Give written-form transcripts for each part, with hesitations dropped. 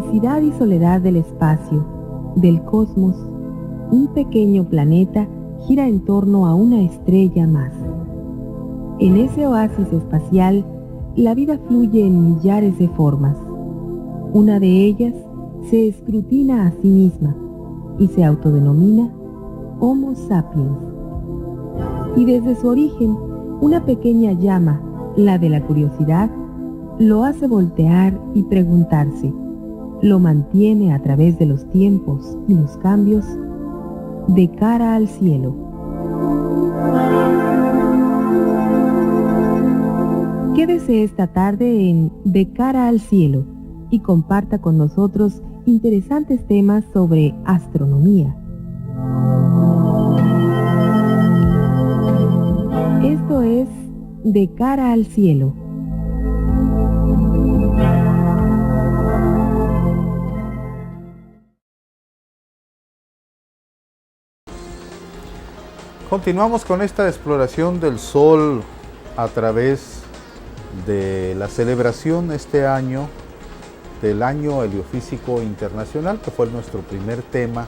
inmensidad y soledad del espacio, del cosmos, un pequeño planeta gira en torno a una estrella más. En ese oasis espacial, la vida fluye en millares de formas. Una de ellas se escrutina a sí misma y se autodenomina Homo sapiens. Y desde su origen, una pequeña llama, la de la curiosidad, lo hace voltear y preguntarse. Lo mantiene a través de los tiempos y los cambios de cara al cielo. Quédese esta tarde en De cara al cielo y comparta con nosotros interesantes temas sobre astronomía. Esto es De cara al cielo. Continuamos con esta exploración del Sol a través de la celebración este año del Año Heliofísico Internacional, que fue nuestro primer tema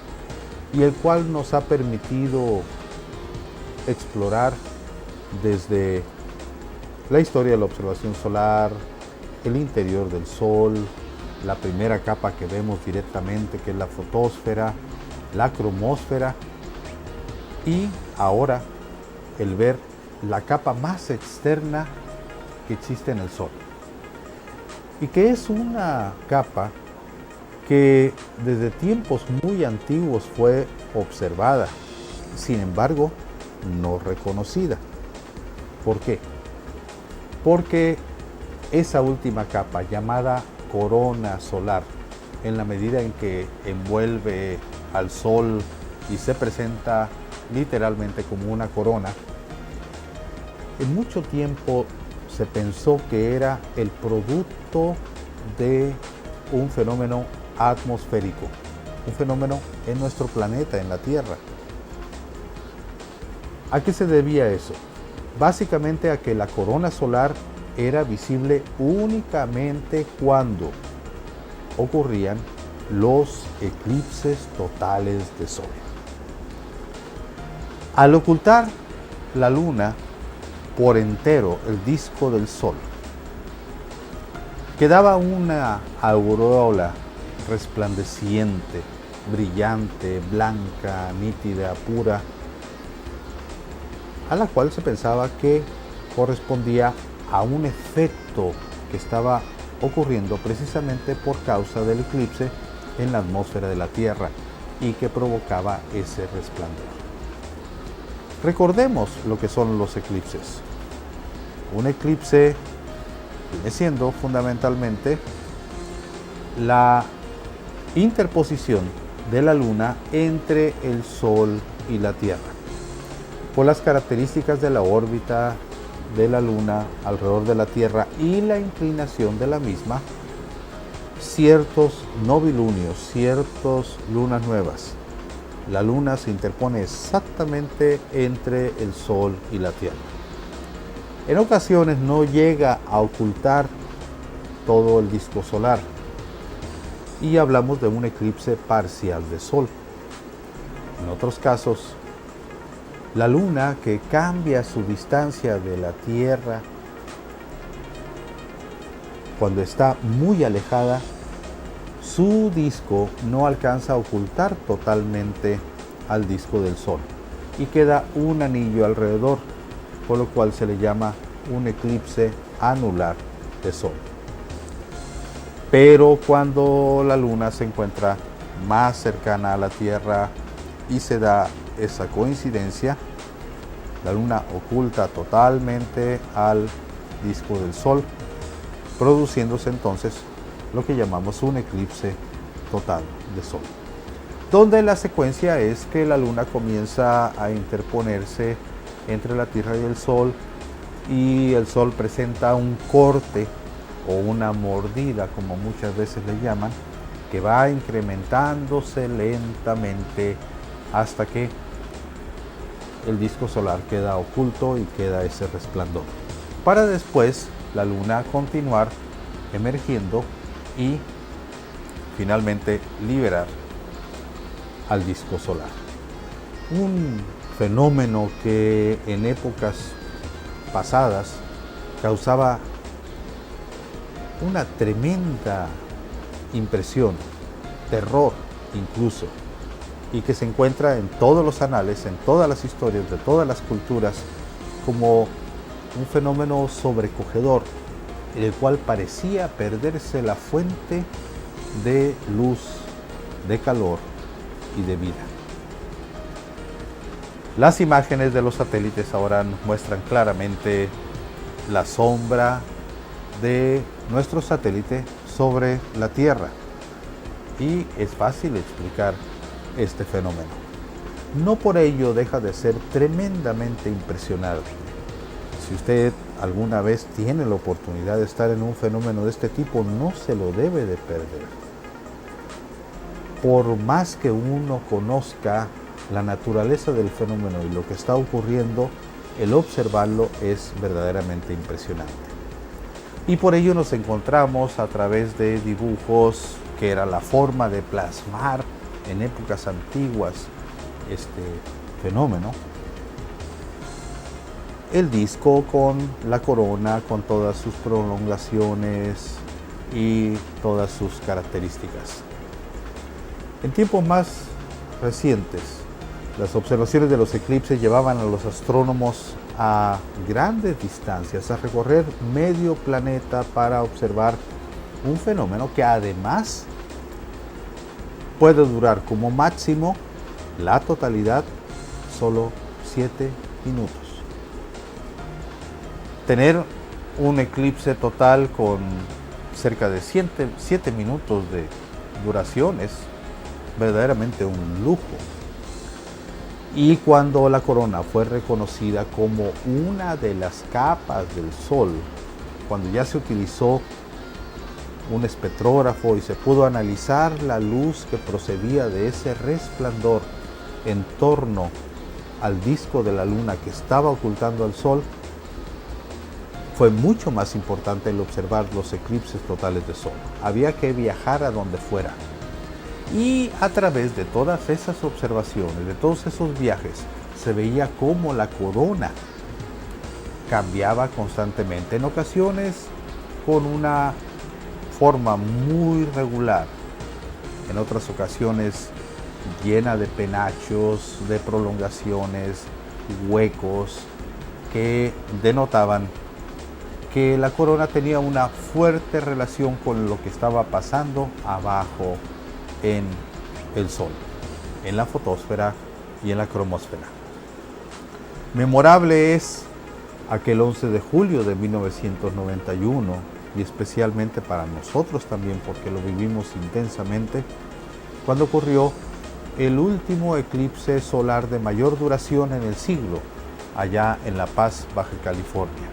y el cual nos ha permitido explorar desde la historia de la observación solar, el interior del Sol, la primera capa que vemos directamente, que es la fotosfera, la cromósfera, y ahora el ver la capa más externa que existe en el Sol, y que es una capa que desde tiempos muy antiguos fue observada, sin embargo no reconocida. ¿Por qué? Porque esa última capa, llamada corona solar, en la medida en que envuelve al Sol y se presenta literalmente como una corona, en mucho tiempo se pensó que era el producto de un fenómeno atmosférico, un fenómeno en nuestro planeta, en la Tierra. ¿A qué se debía eso? Básicamente a que la corona solar era visible únicamente cuando ocurrían los eclipses totales de Sol. Al ocultar la Luna por entero, el disco del Sol, quedaba una aureola resplandeciente, brillante, blanca, nítida, pura, a la cual se pensaba que correspondía a un efecto que estaba ocurriendo precisamente por causa del eclipse en la atmósfera de la Tierra y que provocaba ese resplandor. Recordemos lo que son los eclipses. Un eclipse viene siendo fundamentalmente la interposición de la Luna entre el Sol y la Tierra. Por las características de la órbita de la Luna alrededor de la Tierra y la inclinación de la misma, ciertos novilunios, ciertas lunas nuevas, la Luna se interpone exactamente entre el Sol y la Tierra. En ocasiones no llega a ocultar todo el disco solar y hablamos de un eclipse parcial de Sol. En otros casos, la Luna, que cambia su distancia de la Tierra cuando está muy alejada, su disco no alcanza a ocultar totalmente al disco del Sol y queda un anillo alrededor, por lo cual se le llama un eclipse anular de Sol. Pero cuando la Luna se encuentra más cercana a la Tierra y se da esa coincidencia, la Luna oculta totalmente al disco del Sol, produciéndose entonces lo que llamamos un eclipse total de Sol, donde la secuencia es que la Luna comienza a interponerse entre la Tierra y el Sol, y el Sol presenta un corte o una mordida, como muchas veces le llaman, que va incrementándose lentamente hasta que el disco solar queda oculto y queda ese resplandor, para después la Luna continuar emergiendo y finalmente liberar al disco solar. Un fenómeno que en épocas pasadas causaba una tremenda impresión, terror incluso, y que se encuentra en todos los anales, en todas las historias de todas las culturas, como un fenómeno sobrecogedor, en el cual parecía perderse la fuente de luz, de calor y de vida. Las imágenes de los satélites ahora nos muestran claramente la sombra de nuestro satélite sobre la Tierra, y es fácil explicar este fenómeno. No por ello deja de ser tremendamente impresionante. Si usted alguna vez tiene la oportunidad de estar en un fenómeno de este tipo, no se lo debe de perder. Por más que uno conozca la naturaleza del fenómeno y lo que está ocurriendo, el observarlo es verdaderamente impresionante. Y por ello nos encontramos a través de dibujos, que era la forma de plasmar en épocas antiguas este fenómeno. El disco con la corona, con todas sus prolongaciones y todas sus características. En tiempos más recientes, las observaciones de los eclipses llevaban a los astrónomos a grandes distancias, a recorrer medio planeta para observar un fenómeno que además puede durar como máximo la totalidad solo 7 minutos. Tener un eclipse total con cerca de 7 minutos de duración es verdaderamente un lujo. Y cuando la corona fue reconocida como una de las capas del Sol, cuando ya se utilizó un espectrógrafo y se pudo analizar la luz que procedía de ese resplandor en torno al disco de la Luna que estaba ocultando al Sol, fue mucho más importante el observar los eclipses totales de Sol. Había que viajar a donde fuera. Y a través de todas esas observaciones, de todos esos viajes, se veía cómo la corona cambiaba constantemente, en ocasiones con una forma muy regular, en otras ocasiones llena de penachos, de prolongaciones, huecos, que denotaban que la corona tenía una fuerte relación con lo que estaba pasando abajo en el Sol, en la fotosfera y en la cromosfera. Memorable es aquel 11 de julio de 1991, y especialmente para nosotros también porque lo vivimos intensamente, cuando ocurrió el último eclipse solar de mayor duración en el siglo, allá en La Paz, Baja California.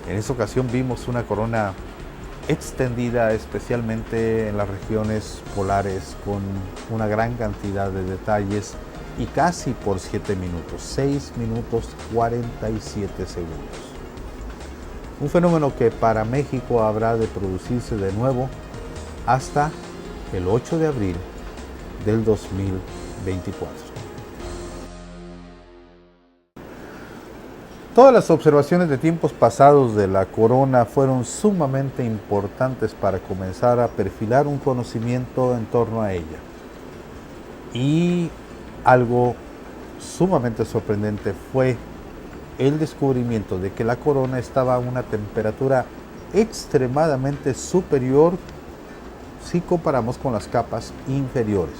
En esa ocasión vimos una corona extendida, especialmente en las regiones polares, con una gran cantidad de detalles, y casi por 7 minutos, 6 minutos 47 segundos. Un fenómeno que para México habrá de producirse de nuevo hasta el 8 de abril del 2024. Todas las observaciones de tiempos pasados de la corona fueron sumamente importantes para comenzar a perfilar un conocimiento en torno a ella. Y algo sumamente sorprendente fue el descubrimiento de que la corona estaba a una temperatura extremadamente superior si comparamos con las capas inferiores.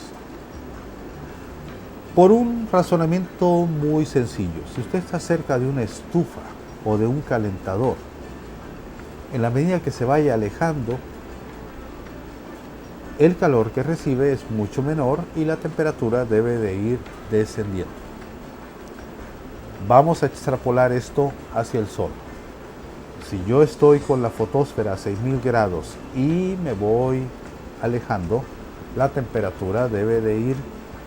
Por un razonamiento muy sencillo, si usted está cerca de una estufa o de un calentador, en la medida que se vaya alejando, el calor que recibe es mucho menor y la temperatura debe de ir descendiendo. Vamos a extrapolar esto hacia el Sol. Si yo estoy con la fotosfera a 6000 grados y me voy alejando, la temperatura debe de ir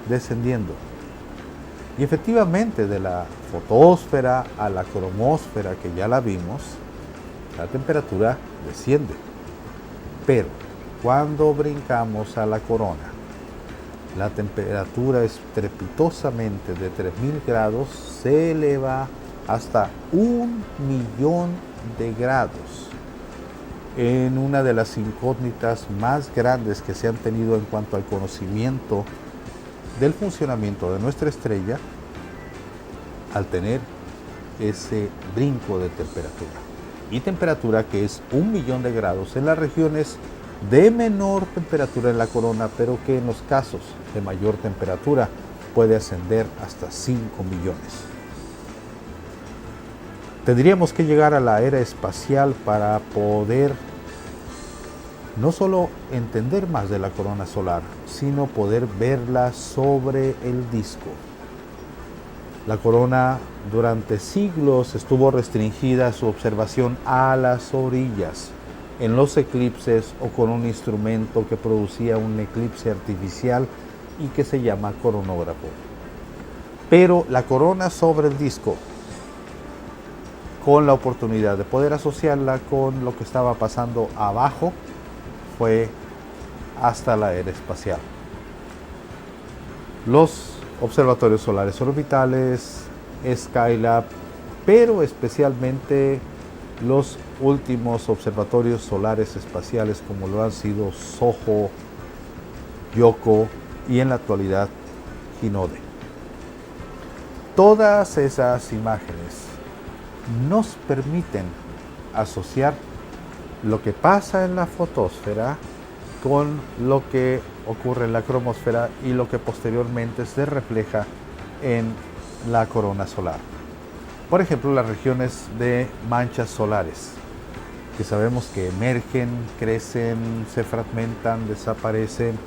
descendiendo. Y efectivamente, de la fotosfera a la cromosfera, que ya la vimos, la temperatura desciende. Pero cuando brincamos a la corona, la temperatura estrepitosamente de 3000 grados se eleva hasta 1.000.000 de grados. En una de las incógnitas más grandes que se han tenido en cuanto al conocimiento del funcionamiento de nuestra estrella, al tener ese brinco de temperatura. Y temperatura que es 1.000.000 de grados en las regiones de menor temperatura en la corona, pero que en los casos de mayor temperatura puede ascender hasta 5 millones. Tendríamos que llegar a la era espacial para poder no solo entender más de la corona solar, sino poder verla sobre el disco. La corona durante siglos estuvo restringida su observación a las orillas, en los eclipses o con un instrumento que producía un eclipse artificial y que se llama coronógrafo. Pero la corona sobre el disco, con la oportunidad de poder asociarla con lo que estaba pasando abajo, fue hasta la era espacial. Los observatorios solares orbitales, Skylab, pero especialmente los últimos observatorios solares espaciales como lo han sido SOHO, Yoco y en la actualidad Hinode. Todas esas imágenes nos permiten asociar lo que pasa en la fotosfera con lo que ocurre en la cromosfera y lo que posteriormente se refleja en la corona solar. Por ejemplo, las regiones de manchas solares, que sabemos que emergen, crecen, se fragmentan, desaparecen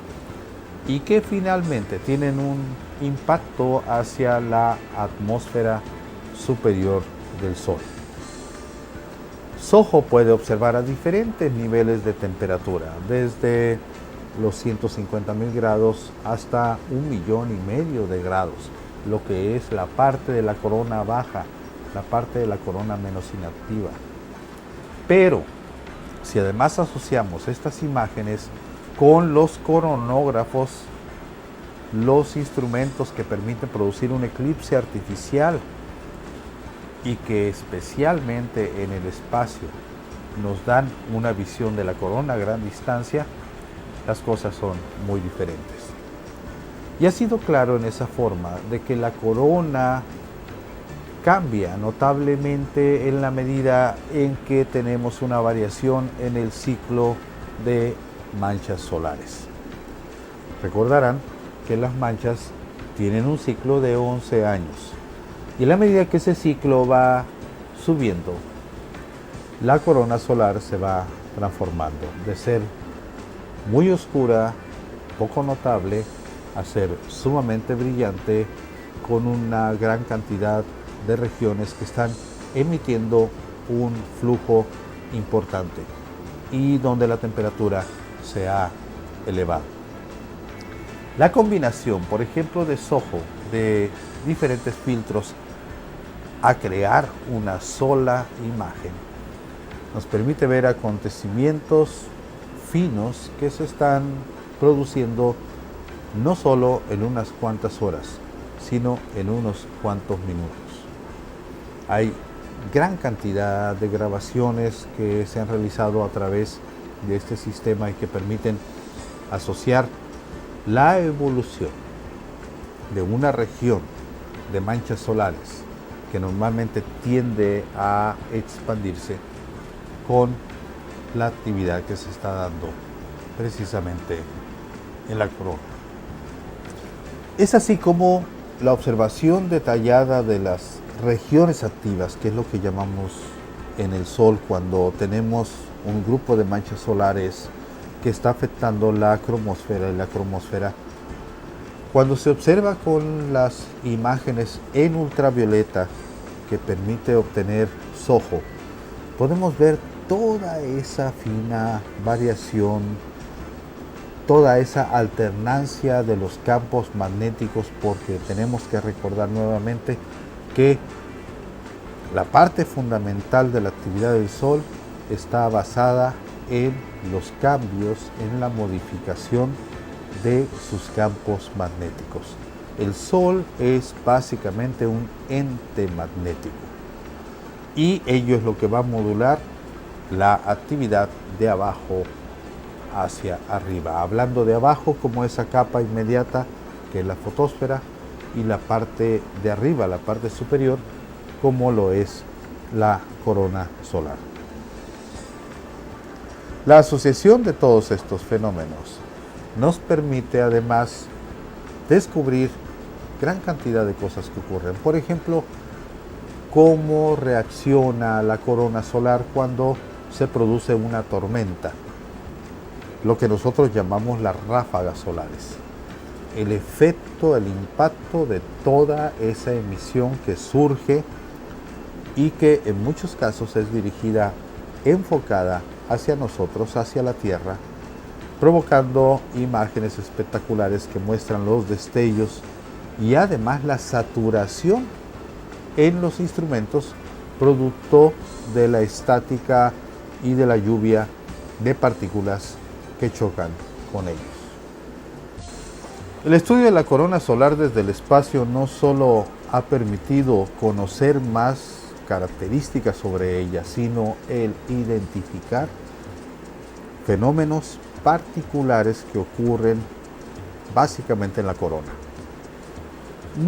y que finalmente tienen un impacto hacia la atmósfera superior del Sol. SOHO puede observar a diferentes niveles de temperatura, desde los 150.000 grados hasta 1,5 millones de grados, lo que es la parte de la corona baja, la parte de la corona menos inactiva. Pero si además asociamos estas imágenes con los coronógrafos, los instrumentos que permiten producir un eclipse artificial y que especialmente en el espacio nos dan una visión de la corona a gran distancia, las cosas son muy diferentes. Y ha sido claro en esa forma de que la corona cambia notablemente en la medida en que tenemos una variación en el ciclo de manchas solares. Recordarán que las manchas tienen un ciclo de 11 años. Y en la medida que ese ciclo va subiendo, la corona solar se va transformando de ser muy oscura, poco notable, a ser sumamente brillante, con una gran cantidad de regiones que están emitiendo un flujo importante y donde la temperatura se ha elevado. La combinación, por ejemplo, de SOHO, de diferentes filtros, a crear una sola imagen, nos permite ver acontecimientos finos que se están produciendo no solo en unas cuantas horas, sino en unos cuantos minutos. Hay gran cantidad de grabaciones que se han realizado a través de este sistema y que permiten asociar la evolución de una región de manchas solares que normalmente tiende a expandirse con la actividad que se está dando precisamente en la corona. Es así como la observación detallada de las regiones activas, que es lo que llamamos en el Sol cuando tenemos un grupo de manchas solares que está afectando la cromosfera, y la cromosfera, cuando se observa con las imágenes en ultravioleta que permite obtener SOHO, podemos ver toda esa fina variación, toda esa alternancia de los campos magnéticos, porque tenemos que recordar nuevamente que la parte fundamental de la actividad del Sol está basada en los cambios, en la modificación de sus campos magnéticos. El Sol es básicamente un ente magnético y ello es lo que va a modular la actividad de abajo hacia arriba. Hablando de abajo como esa capa inmediata que es la fotosfera, y la parte de arriba, la parte superior, como lo es la corona solar. La asociación de todos estos fenómenos nos permite además descubrir gran cantidad de cosas que ocurren. Por ejemplo, cómo reacciona la corona solar cuando se produce una tormenta, lo que nosotros llamamos las ráfagas solares. El efecto, el impacto de toda esa emisión que surge y que en muchos casos es dirigida, enfocada hacia nosotros, hacia la Tierra, provocando imágenes espectaculares que muestran los destellos y además la saturación en los instrumentos producto de la estática y de la lluvia de partículas que chocan con ellos. El estudio de la corona solar desde el espacio no solo ha permitido conocer más características sobre ella, sino el identificar fenómenos particulares que ocurren básicamente en la corona.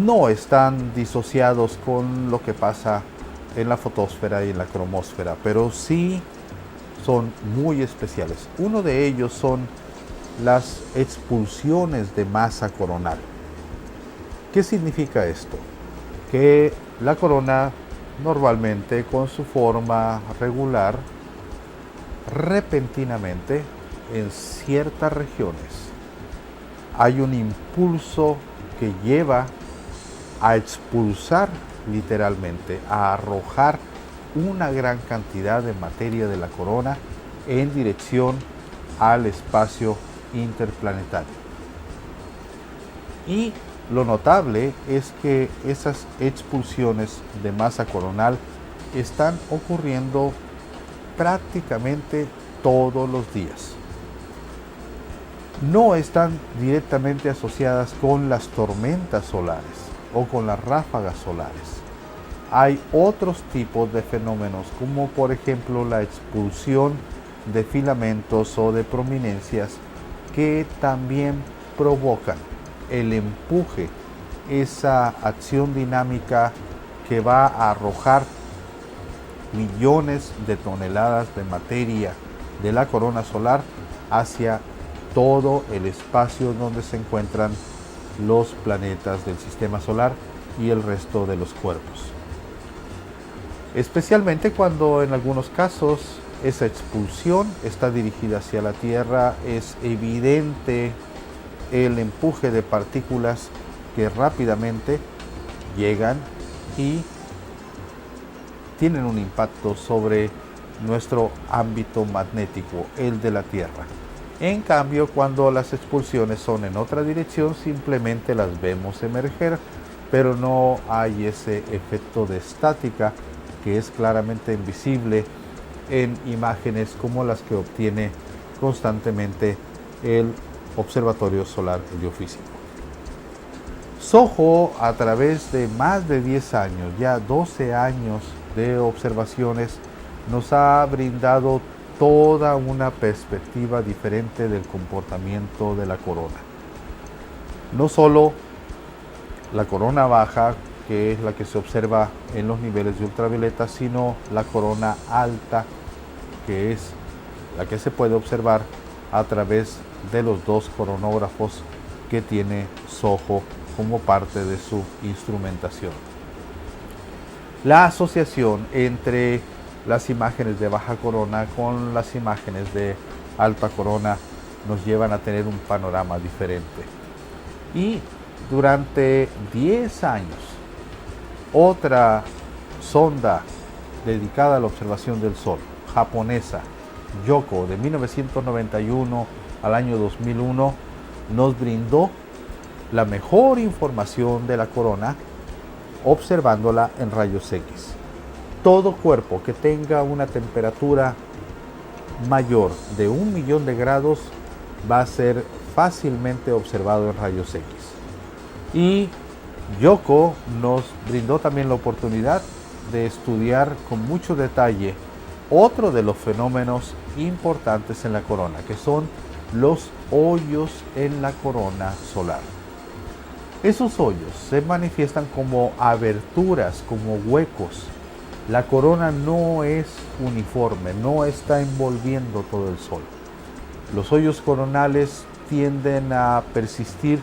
No están disociados con lo que pasa en la fotosfera y en la cromosfera, pero sí son muy especiales. Uno de ellos son las expulsiones de masa coronal. ¿Qué significa esto? Que la corona normalmente con su forma regular, repentinamente en ciertas regiones hay un impulso que lleva a expulsar literalmente, a arrojar una gran cantidad de materia de la corona en dirección al espacio interplanetario. Y lo notable es que esas expulsiones de masa coronal están ocurriendo prácticamente todos los días. No están directamente asociadas con las tormentas solares o con las ráfagas solares. Hay otros tipos de fenómenos, como por ejemplo la expulsión de filamentos o de prominencias, que también provocan el empuje, esa acción dinámica que va a arrojar millones de toneladas de materia de la corona solar hacia todo el espacio donde se encuentran los planetas del sistema solar y el resto de los cuerpos. Especialmente cuando en algunos casos esa expulsión está dirigida hacia la Tierra, es evidente el empuje de partículas que rápidamente llegan y tienen un impacto sobre nuestro ámbito magnético, el de la Tierra. En cambio, cuando las expulsiones son en otra dirección, simplemente las vemos emerger, pero no hay ese efecto de estática que es claramente invisible en imágenes como las que obtiene constantemente el Observatorio Solar Heliofísico. SOHO, a través de más de 10 años, ya 12 años de observaciones, nos ha brindado toda una perspectiva diferente del comportamiento de la corona. No solo la corona baja, que es la que se observa en los niveles de ultravioleta, sino la corona alta, que es la que se puede observar a través de los dos coronógrafos que tiene SOHO como parte de su instrumentación. La asociación entre las imágenes de baja corona con las imágenes de alta corona nos llevan a tener un panorama diferente. Y durante 10 años, otra sonda dedicada a la observación del Sol, japonesa, Yohko, de 1991 al año 2001, nos brindó la mejor información de la corona observándola en rayos X. Todo cuerpo que tenga una temperatura mayor de 1.000.000 de grados va a ser fácilmente observado en rayos X. Y Yoko nos brindó también la oportunidad de estudiar con mucho detalle otro de los fenómenos importantes en la corona, que son los hoyos en la corona solar. Esos hoyos se manifiestan como aberturas, como huecos. La corona no es uniforme, no está envolviendo todo el sol. Los hoyos coronales tienden a persistir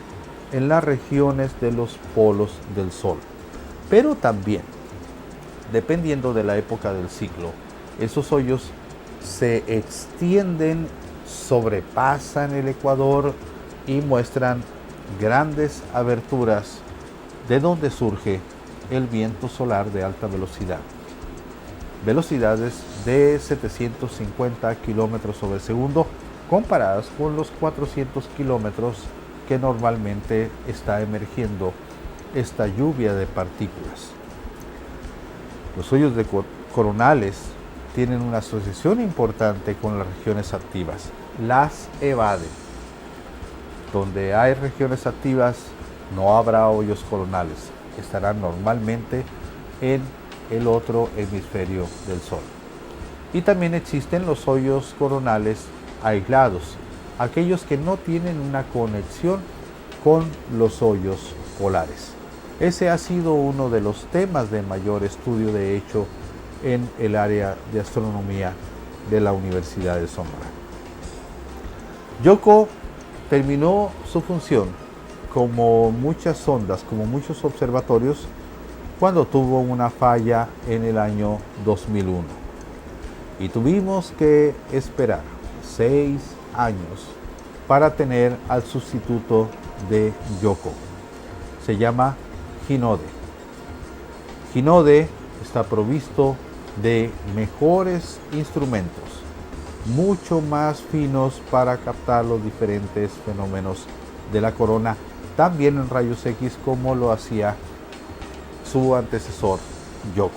en las regiones de los polos del sol, pero también, dependiendo de la época del ciclo, esos hoyos se extienden, sobrepasan el ecuador y muestran grandes aberturas de donde surge el viento solar de alta velocidad. Velocidades de 750 kilómetros sobre segundo comparadas con los 400 kilómetros que normalmente está emergiendo esta lluvia de partículas. Los hoyos coronales tienen una asociación importante con las regiones activas, las evaden. Donde hay regiones activas no habrá hoyos coronales, estarán normalmente en el otro hemisferio del Sol. Y también existen los hoyos coronales aislados, aquellos que no tienen una conexión con los hoyos polares. Ese ha sido uno de los temas de mayor estudio, de hecho, en el área de astronomía de la Universidad de Sonora. Yoko terminó su función como muchas sondas, como muchos observatorios, cuando tuvo una falla en el año 2001. Y tuvimos que esperar 6 años para tener al sustituto de Yoko. Se llama Hinode. Hinode está provisto de mejores instrumentos, mucho más finos para captar los diferentes fenómenos de la corona, también en rayos X como lo hacía su antecesor Yoko.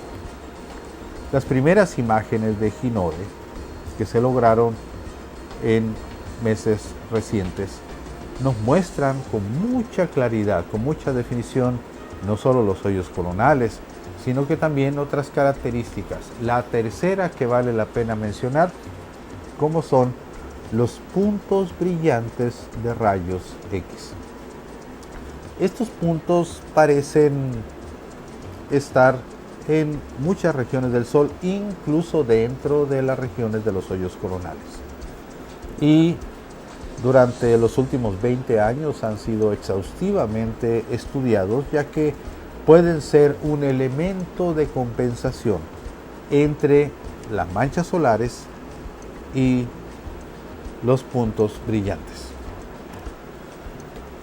Las primeras imágenes de Hinode que se lograron en meses recientes nos muestran con mucha claridad, con mucha definición, no solo los hoyos coronales, sino que también otras características. La tercera que vale la pena mencionar, como son los puntos brillantes de rayos X. Estos puntos parecen estar en muchas regiones del Sol, incluso dentro de las regiones de los hoyos coronales. Y durante los últimos 20 años han sido exhaustivamente estudiados, ya que pueden ser un elemento de compensación entre las manchas solares y los puntos brillantes.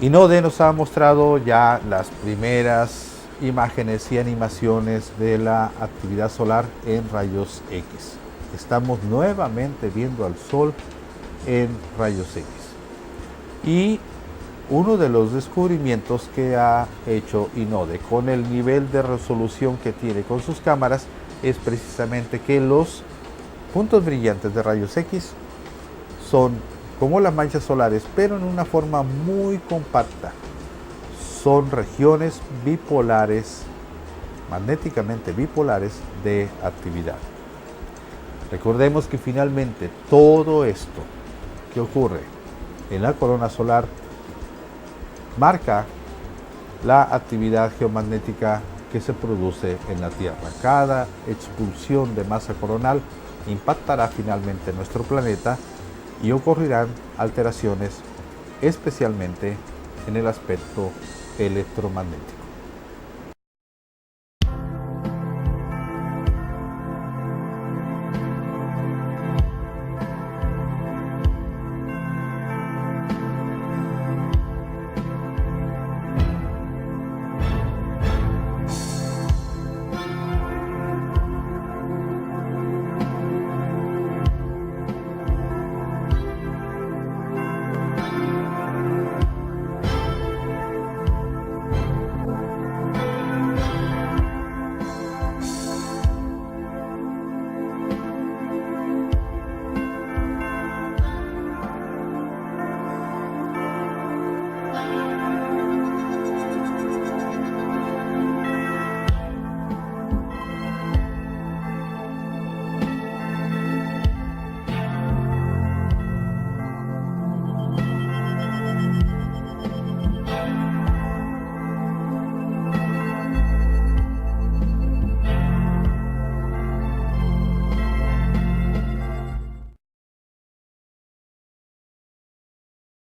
Hinode nos ha mostrado ya las primeras imágenes y animaciones de la actividad solar en rayos X. Estamos nuevamente viendo al Sol en rayos X. Y uno de los descubrimientos que ha hecho Hinode con el nivel de resolución que tiene con sus cámaras es precisamente que los puntos brillantes de rayos X son como las manchas solares, pero en una forma muy compacta. Son regiones bipolares, magnéticamente bipolares de actividad. Recordemos que finalmente todo esto que ocurre en la corona solar marca la actividad geomagnética que se produce en la Tierra. Cada expulsión de masa coronal impactará finalmente nuestro planeta y ocurrirán alteraciones, especialmente en el aspecto electromagnético.